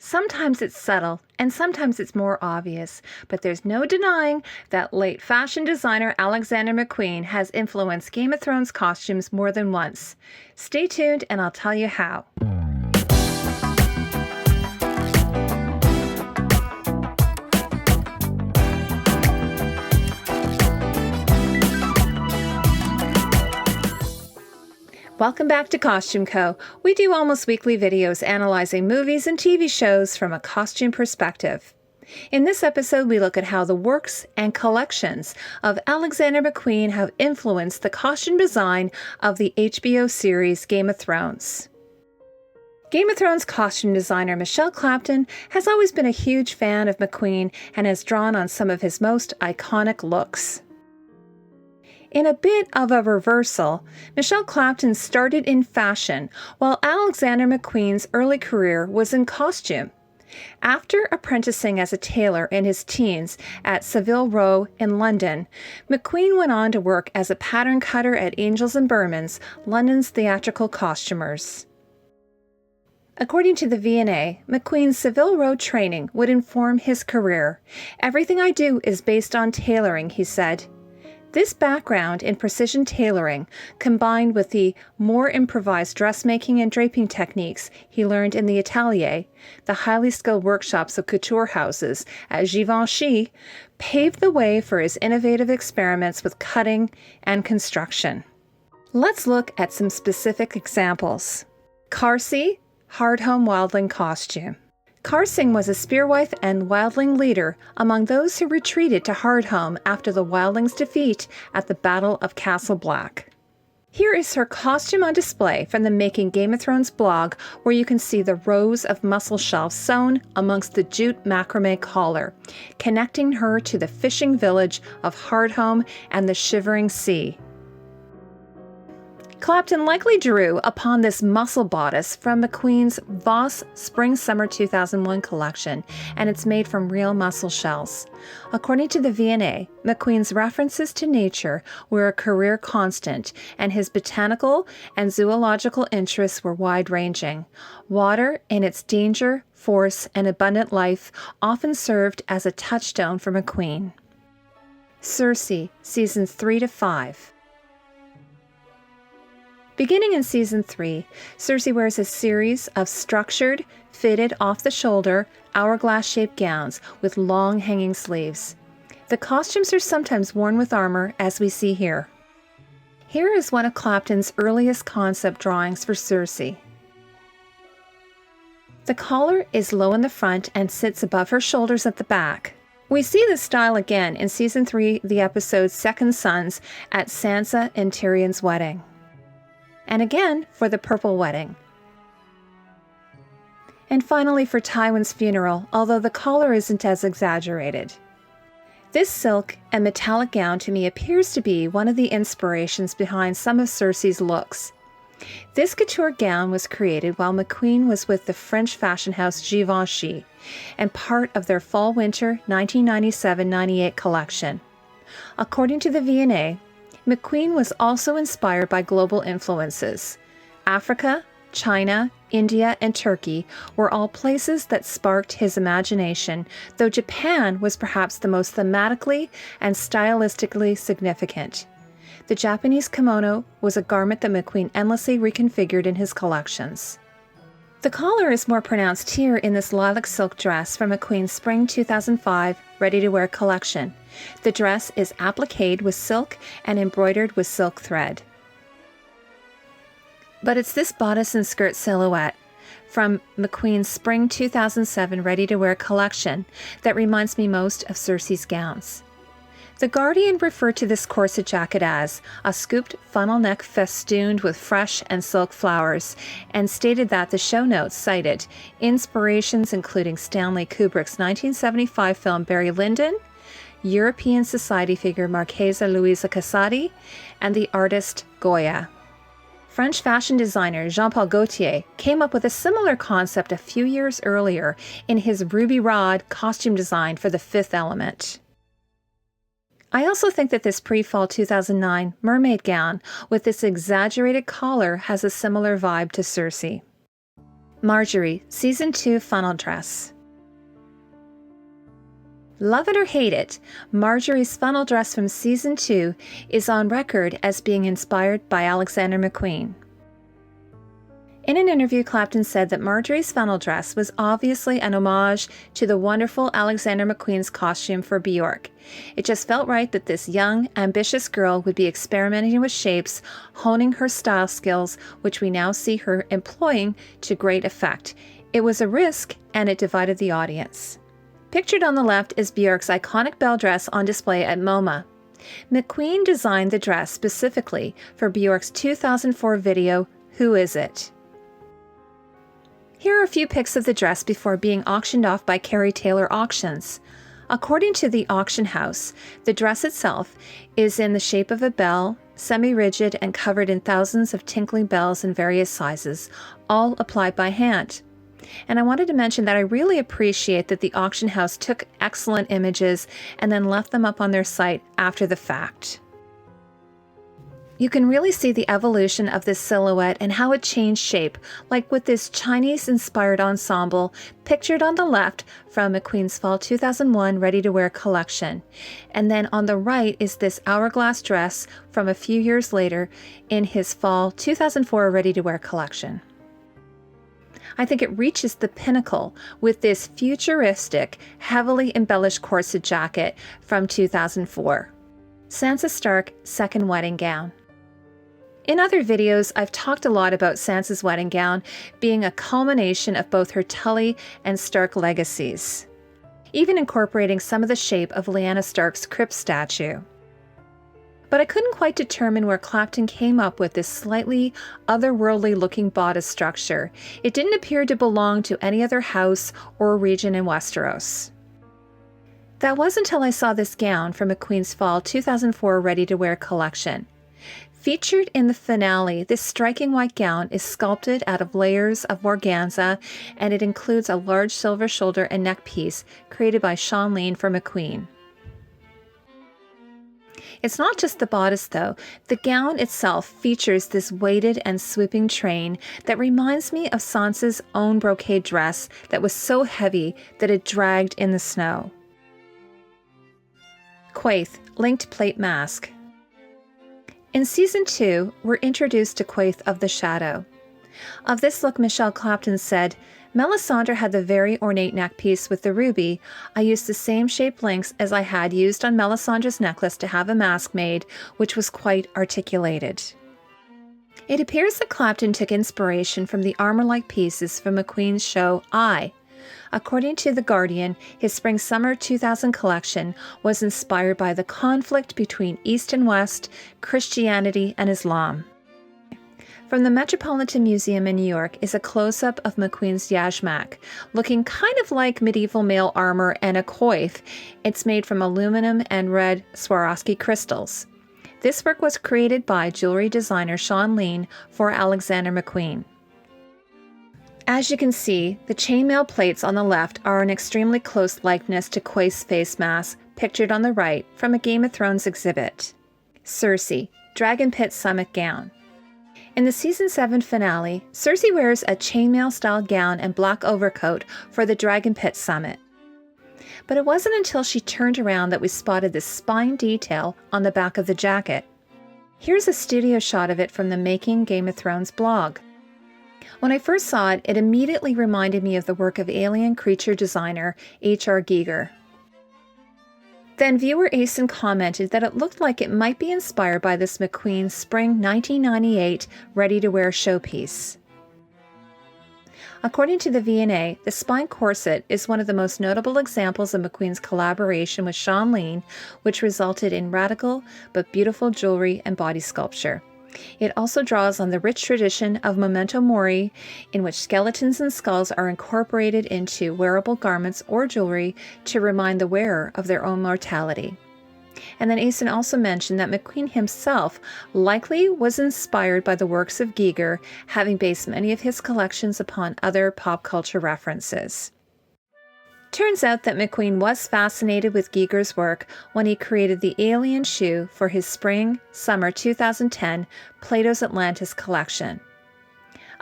Sometimes it's subtle, and sometimes it's more obvious, but there's no denying that late fashion designer Alexander McQueen has influenced Game of Thrones costumes more than once. Stay tuned and I'll tell you how. Welcome back to costumeco. We do almost weekly videos analyzing movies and TV shows from a costume perspective. In this episode, we look at how the works and collections of Alexander McQueen have influenced the costume design of the HBO series Game of Thrones. Game of Thrones costume designer Michelle Clapton has always been a huge fan of McQueen and has drawn on some of his most iconic looks. In a bit of a reversal, Michelle Clapton started in fashion, while Alexander McQueen's early career was in costume. After apprenticing as a tailor in his teens at Savile Row in London, McQueen went on to work as a pattern cutter at Angels and Bermans, London's theatrical costumers. According to the V&A, McQueen's Savile Row training would inform his career. "Everything I do is based on tailoring," he said. This background in precision tailoring, combined with the more improvised dressmaking and draping techniques he learned in the atelier, the highly skilled workshops of couture houses at Givenchy, paved the way for his innovative experiments with cutting and construction. Let's look at some specific examples. Carcy, Hardhome Wildling costume. Carsing was a spearwife and wildling leader among those who retreated to Hardhome after the wildlings' defeat at the Battle of Castle Black. Here is her costume on display from the Making Game of Thrones blog, where you can see the rows of mussel shells sewn amongst the jute macrame collar, connecting her to the fishing village of Hardhome and the shivering sea. Clapton likely drew upon this muscle bodice from McQueen's Voss Spring-Summer 2001 collection, and it's made from real mussel shells. According to the V&A, McQueen's references to nature were a career constant, and his botanical and zoological interests were wide-ranging. Water, in its danger, force, and abundant life, often served as a touchstone for McQueen. Cersei, Seasons 3 to 5. Beginning in Season 3, Cersei wears a series of structured, fitted off-the-shoulder, hourglass-shaped gowns with long hanging sleeves. The costumes are sometimes worn with armor, as we see here. Here is one of Clapton's earliest concept drawings for Cersei. The collar is low in the front and sits above her shoulders at the back. We see this style again in Season 3, the episode Second Sons, at Sansa and Tyrion's wedding. And again for the Purple Wedding. And finally for Tywin's funeral, although the collar isn't as exaggerated. This silk and metallic gown to me appears to be one of the inspirations behind some of Cersei's looks. This couture gown was created while McQueen was with the French fashion house Givenchy, and part of their Fall-Winter 1997-98 collection. According to the V&A, McQueen was also inspired by global influences. Africa, China, India, and Turkey were all places that sparked his imagination, though Japan was perhaps the most thematically and stylistically significant. The Japanese kimono was a garment that McQueen endlessly reconfigured in his collections. The collar is more pronounced here in this lilac silk dress from McQueen's Spring 2005 ready-to-wear collection. The dress is appliqued with silk and embroidered with silk thread. But it's this bodice and skirt silhouette from McQueen's Spring 2007 ready-to-wear collection that reminds me most of Cersei's gowns. The Guardian referred to this corset jacket as a scooped funnel neck festooned with fresh and silk flowers, and stated that the show notes cited inspirations including Stanley Kubrick's 1975 film Barry Lyndon, European society figure Marchesa Luisa Casati, and the artist Goya. French fashion designer Jean-Paul Gaultier came up with a similar concept a few years earlier in his Ruby Rhod costume design for The Fifth Element. I also think that this pre-fall 2009 mermaid gown with this exaggerated collar has a similar vibe to Cersei. Marjorie, Season 2 Funnel Dress. Love it or hate it, Marjorie's funnel dress from Season 2 is on record as being inspired by Alexander McQueen. In an interview, Clapton said that Marjorie's funnel dress was obviously an homage to the wonderful Alexander McQueen's costume for BJORK. It just felt right that this young, ambitious girl would be experimenting with shapes, honing her style skills, which we now see her employing to great effect. It was a risk, and it divided the audience. Pictured on the left is BJORK's iconic bell dress on display at MoMA. McQueen designed the dress specifically for BJORK's 2004 video, Who Is It? Here are a few pics of the dress before being auctioned off by Carrie Taylor Auctions. According to the auction house, the dress itself is in the shape of a bell, semi-rigid and covered in thousands of tinkling bells in various sizes, all applied by hand. And I wanted to mention that I really appreciate that the auction house took excellent images and then left them up on their site after the fact. You can really see the evolution of this silhouette and how it changed shape, like with this Chinese-inspired ensemble pictured on the left from McQueen's Fall 2001 ready-to-wear collection. And then on the right is this hourglass dress from a few years later in his Fall 2004 ready-to-wear collection. I think it reaches the pinnacle with this futuristic, heavily embellished corset jacket from 2004. Sansa Stark second wedding gown. In other videos, I've talked a lot about Sansa's wedding gown being a culmination of both her Tully and Stark legacies, even incorporating some of the shape of Lyanna Stark's crypt statue. But I couldn't quite determine where Clapton came up with this slightly otherworldly looking bodice structure. It didn't appear to belong to any other house or region in Westeros. That was until I saw this gown from McQueen's Fall 2004 ready-to-wear collection. Featured in the finale, this striking white gown is sculpted out of layers of organza, and it includes a large silver shoulder and neck piece created by Sean Lean for McQueen. It's not just the bodice though. The gown itself features this weighted and sweeping train that reminds me of Sansa's own brocade dress that was so heavy that it dragged in the snow. Quaithe, linked plate mask. In Season 2, we're introduced to Quaithe of the Shadow. Of this look, Michelle Clapton said, Melisandre had the very ornate neck piece with the ruby. I used the same shape links as I had used on Melisandre's necklace to have a mask made, which was quite articulated. It appears that Clapton took inspiration from the armor-like pieces from McQueen's show I. According to The Guardian, his Spring-Summer 2000 collection was inspired by the conflict between East and West, Christianity and Islam. From the Metropolitan Museum in New York is a close-up of McQueen's yashmak, looking kind of like medieval mail armor and a coif. It's made from aluminum and red Swarovski crystals. This work was created by jewelry designer Sean Lean for Alexander McQueen. As you can see, the chainmail plates on the left are an extremely close likeness to Quaithe's face mask, pictured on the right from a Game of Thrones exhibit. Cersei, Dragon Pit Summit Gown. In the Season 7 finale, Cersei wears a chainmail-style gown and black overcoat for the Dragon Pit Summit. But it wasn't until she turned around that we spotted this spine detail on the back of the jacket. Here's a studio shot of it from the Making Game of Thrones blog. When I first saw it, it immediately reminded me of the work of alien creature designer H.R. Giger. Then viewer Asen commented that it looked like it might be inspired by this McQueen Spring 1998 ready-to-wear showpiece. According to the V&A, the spine corset is one of the most notable examples of McQueen's collaboration with Sean Lean, which resulted in radical but beautiful jewelry and body sculpture. It also draws on the rich tradition of memento mori, in which skeletons and skulls are incorporated into wearable garments or jewelry to remind the wearer of their own mortality. And then Asen also mentioned that McQueen himself likely was inspired by the works of Giger, having based many of his collections upon other pop culture references. Turns out that McQueen was fascinated with Giger's work when he created the alien shoe for his Spring-Summer 2010 Plato's Atlantis collection.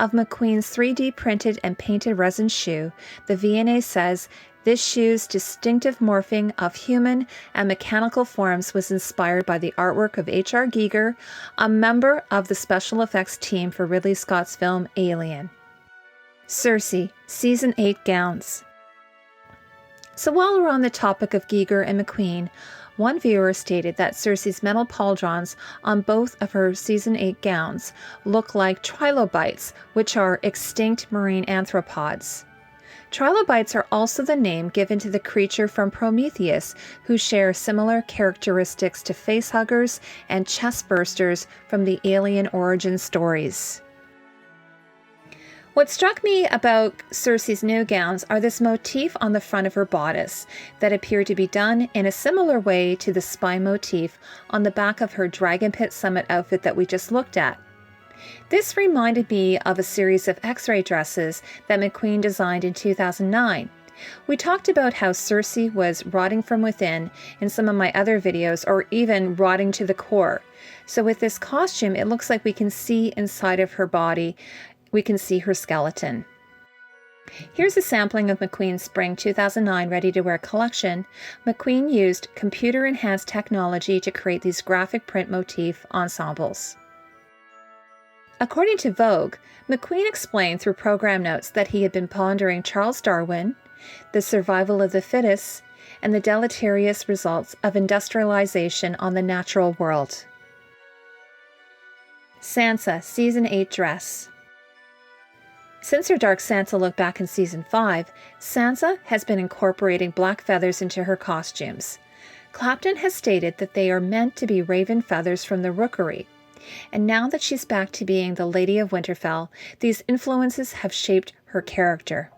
of McQueen's 3D printed and painted resin shoe, the V&A says this shoe's distinctive morphing of human and mechanical forms was inspired by the artwork of H.R. Giger, a member of the special effects team for Ridley Scott's film Alien. Circe, Season 8 gowns. So while we're on the topic of Giger and McQueen, one viewer stated that Circe's metal pauldrons on both of her Season 8 gowns look like trilobites, which are extinct marine arthropods. Trilobites are also the name given to the creature from Prometheus, who share similar characteristics to facehuggers and chestbursters from the alien origin stories. What struck me about Circe's new gowns are this motif on the front of her bodice that appear to be done in a similar way to the spine motif on the back of her Dragon Pit Summit outfit that we just looked at. This reminded me of a series of X-ray dresses that McQueen designed in 2009. We talked about how Circe was rotting from within in some of my other videos, or even rotting to the core. So with this costume, it looks like we can see inside of her body. We can see her skeleton. Here's a sampling of McQueen's Spring 2009 ready-to-wear collection. McQueen used computer-enhanced technology to create these graphic print motif ensembles. According to Vogue, McQueen explained through program notes that he had been pondering Charles Darwin, the survival of the fittest, and the deleterious results of industrialization on the natural world. Sansa, Season 8 dress. Since her Dark Sansa look back in Season 5, Sansa has been incorporating black feathers into her costumes. Clapton has stated that they are meant to be raven feathers from the Rookery. And now that she's back to being the Lady of Winterfell, these influences have shaped her character.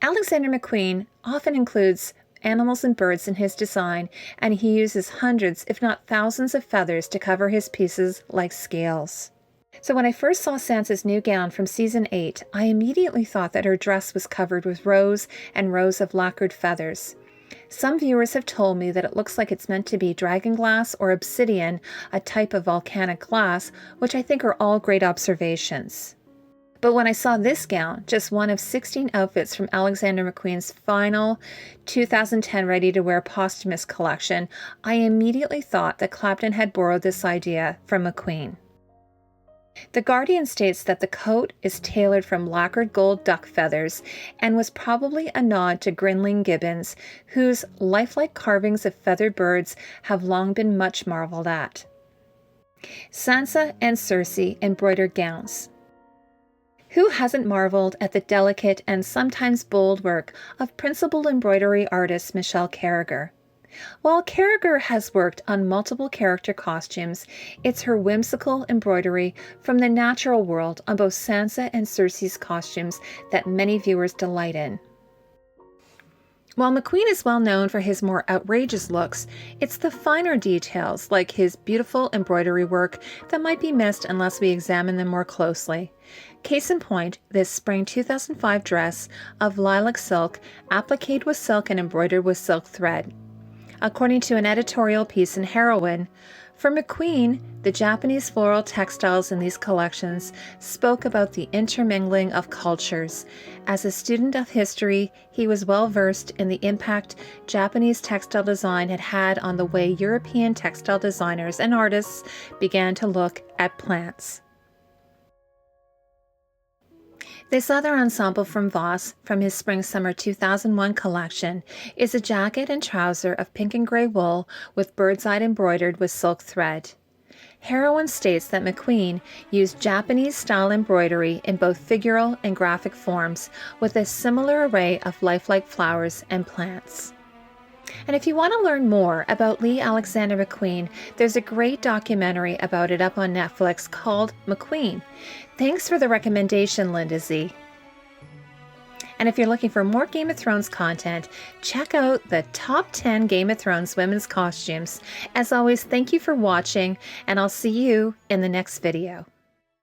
Alexander McQueen often includes animals and birds in his design, and he uses hundreds, if not thousands, of feathers to cover his pieces like scales. So when I first saw Sansa's new gown from Season 8, I immediately thought that her dress was covered with rows and rows of lacquered feathers. Some viewers have told me that it looks like it's meant to be dragon glass or obsidian, a type of volcanic glass, which I think are all great observations. But when I saw this gown, just one of 16 outfits from Alexander McQueen's final 2010 ready-to-wear posthumous collection, I immediately thought that Clapton had borrowed this idea from McQueen. The Guardian states that the coat is tailored from lacquered gold duck feathers and was probably a nod to Grinling gibbons, whose lifelike carvings of feathered birds have long been much marveled at. Sansa and Circe embroidered gowns. Who hasn't marveled at the delicate and sometimes bold work of principal embroidery artist Michelle Carragher? While Carragher has worked on multiple character costumes, it's her whimsical embroidery from the natural world on both Sansa and Circe's costumes that many viewers delight in. While McQueen is well known for his more outrageous looks, it's the finer details, like his beautiful embroidery work, that might be missed unless we examine them more closely. Case in point, this Spring 2005 dress of lilac silk, appliqued with silk and embroidered with silk thread. According to an editorial piece in Heroine, for McQueen, the Japanese floral textiles in these collections spoke about the intermingling of cultures. As a student of history, he was well versed in the impact Japanese textile design had had on the way European textile designers and artists began to look at plants. This other ensemble from Voss, from his Spring-Summer 2001 collection, is a jacket and trouser of pink and gray wool with bird's eye embroidered with silk thread. Heroine states that McQueen used Japanese-style embroidery in both figural and graphic forms with a similar array of lifelike flowers and plants. And if you want to learn more about Lee Alexander McQueen, there's a great documentary about it up on Netflix called McQueen. Thanks for the recommendation, Linda Z. And if you're looking for more Game of Thrones content, check out the top 10 Game of Thrones women's costumes. As always, thank you for watching, and I'll see you in the next video.